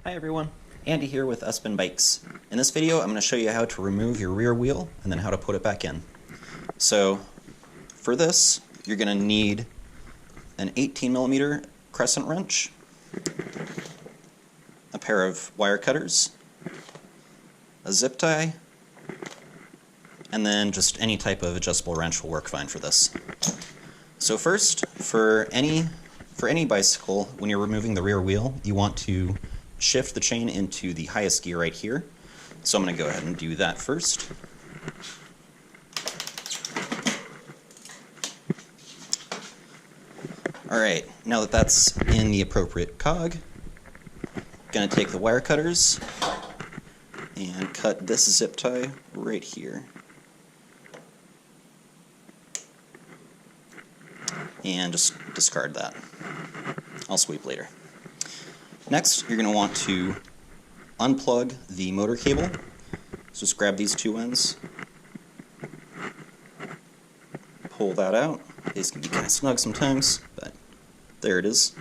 Hi everyone, Andy here with Uspen Bikes. In this video I'm going to show you how to remove your rear wheel and then how to put it back in. So for this you're going to need an 18mm crescent wrench, a pair of wire cutters, a zip tie, and then just any type of adjustable wrench will work fine for this. So first, for any bicycle, when you're removing the rear wheel, you want to shift the chain into the highest gear right here. So I'm going to go ahead and do that first. Alright, now that that's in the appropriate cog, I'm going to take the wire cutters and cut this zip tie right here. And just discard that. I'll sweep later. Next, you're going to want to unplug the motor cable. So just grab these two ends, pull that out. These can be kind of snug sometimes, but there it is.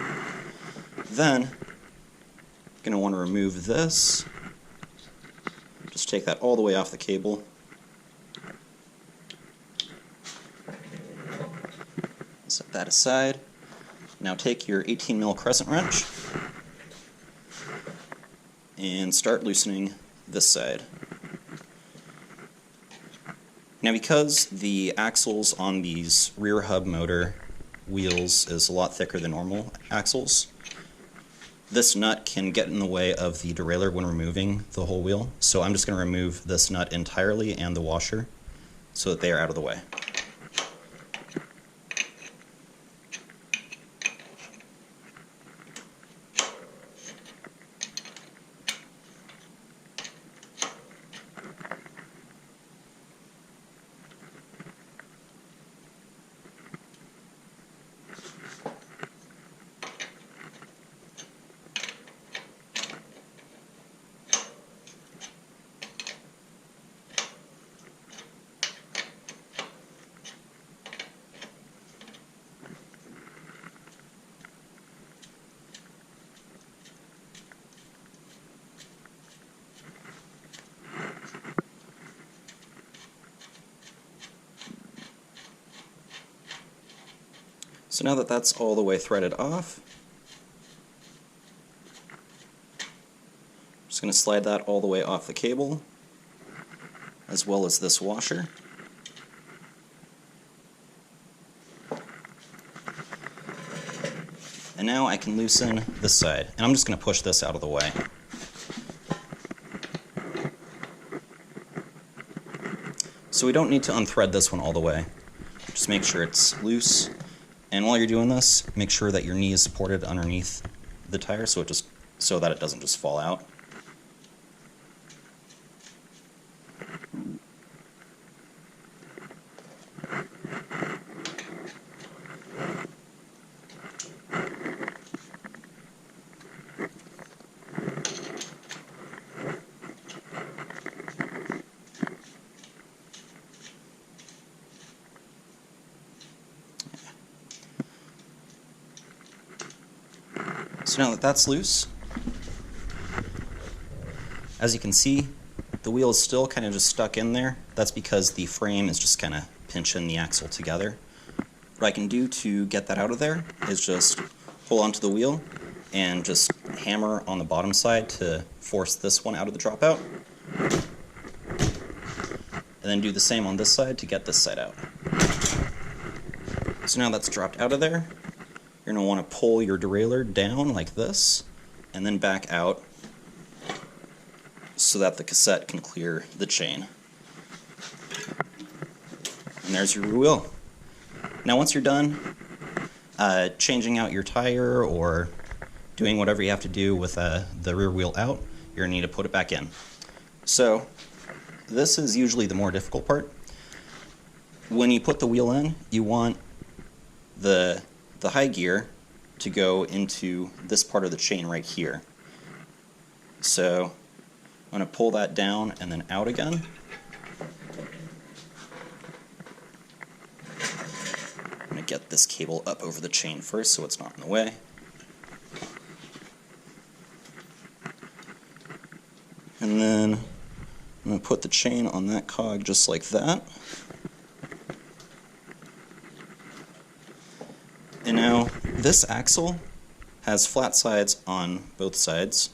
Then, you're going to want to remove this. Just take that all the way off the cable. Set that aside. Now take your 18mm crescent wrench and start loosening this side. Now because the axles on these rear hub motor wheels is a lot thicker than normal axles, this nut can get in the way of the derailleur when removing the whole wheel. So I'm just going to remove this nut entirely and the washer so that they are out of the way. So now that that's all the way threaded off, I'm just going to slide that all the way off the cable, as well as this washer. And now I can loosen this side, and I'm just going to push this out of the way. So we don't need to unthread this one all the way. Just make sure it's loose. And while you're doing this, make sure that your knee is supported underneath the tire so that it doesn't just fall out. So now that that's loose, as you can see, the wheel is still kind of just stuck in there. That's because the frame is just kind of pinching the axle together. What I can do to get that out of there is just hold onto the wheel and just hammer on the bottom side to force this one out of the dropout. And then do the same on this side to get this side out. So now that's dropped out of there. You're going to want to pull your derailleur down like this, and then back out so that the cassette can clear the chain. And there's your rear wheel. Now once you're done changing out your tire or doing whatever you have to do with the rear wheel out, you're going to need to put it back in. So this is usually the more difficult part. When you put the wheel in, you want the high gear to go into this part of the chain right here. So I'm going to pull that down and then out again. I'm going to get this cable up over the chain first so it's not in the way. And then I'm going to put the chain on that cog just like that. And now this axle has flat sides on both sides,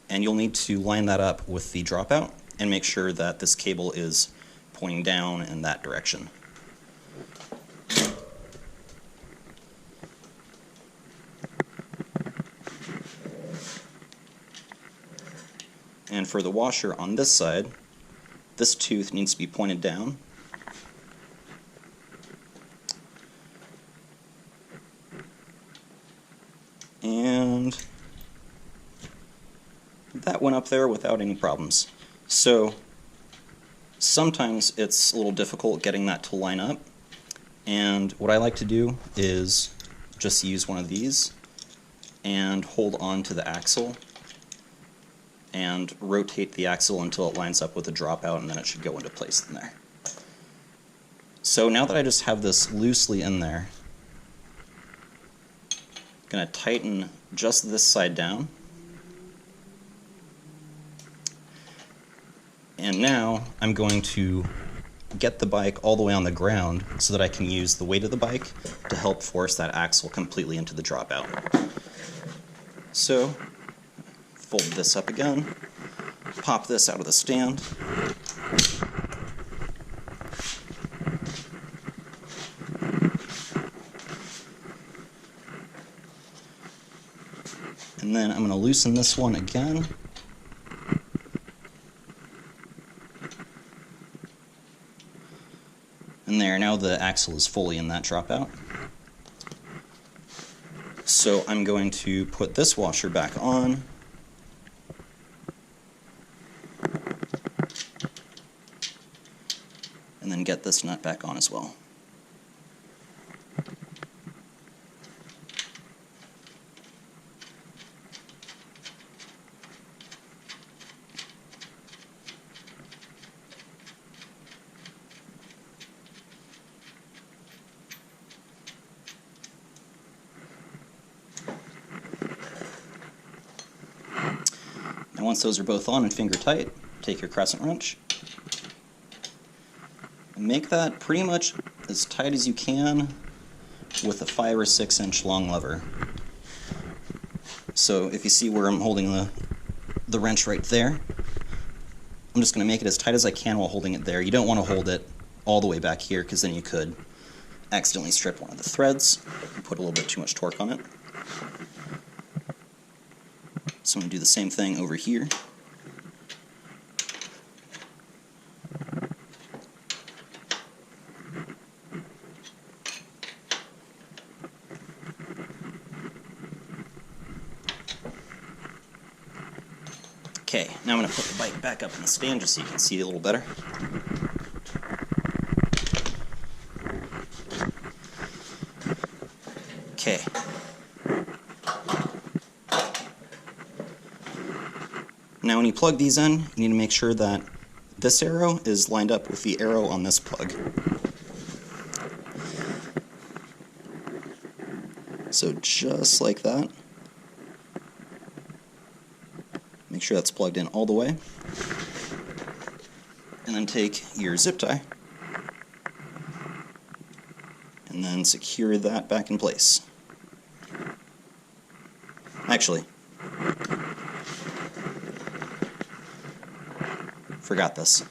and you'll need to line that up with the dropout and make sure that this cable is pointing down in that direction. And for the washer on this side, this tooth needs to be pointed down. And that went up there without any problems. So sometimes it's a little difficult getting that to line up, and what I like to do is just use one of these and hold on to the axle and rotate the axle until it lines up with the dropout, and then it should go into place in there. So now that I just have this loosely in there, I'm going to tighten just this side down. And now I'm going to get the bike all the way on the ground so that I can use the weight of the bike to help force that axle completely into the dropout. So, fold this up again, pop this out of the stand, and then I'm going to loosen this one again. And there, now the axle is fully in that dropout. So I'm going to put this washer back on. And then get this nut back on as well. And once those are both on and finger tight, take your crescent wrench and make that pretty much as tight as you can with a 5 or 6 inch long lever. So if you see where I'm holding the wrench right there, I'm just going to make it as tight as I can while holding it there. You don't want to hold it all the way back here, because then you could accidentally strip one of the threads and put a little bit too much torque on it. So I'm going to do the same thing over here. Okay, now I'm going to put the bike back up in the stand just so you can see it a little better. Okay. Now when you plug these in, you need to make sure that this arrow is lined up with the arrow on this plug. So just like that. Make sure that's plugged in all the way. And then take your zip tie and then secure that back in place. Actually, forgot this.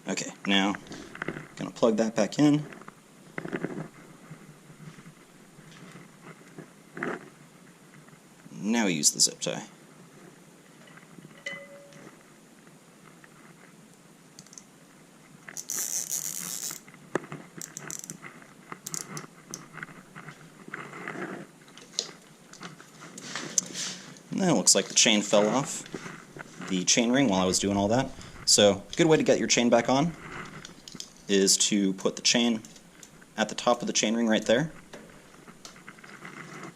Okay, now I'm going to plug that back in. Now use the zip tie. And then it looks like the chain fell off the chain ring while I was doing all that. So a good way to get your chain back on is to put the chain at the top of the chain ring right there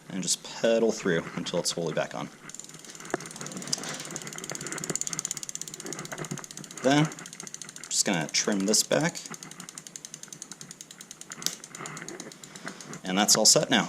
and just pedal through until it's fully back on. Then I'm just going to trim this back And that's all set now.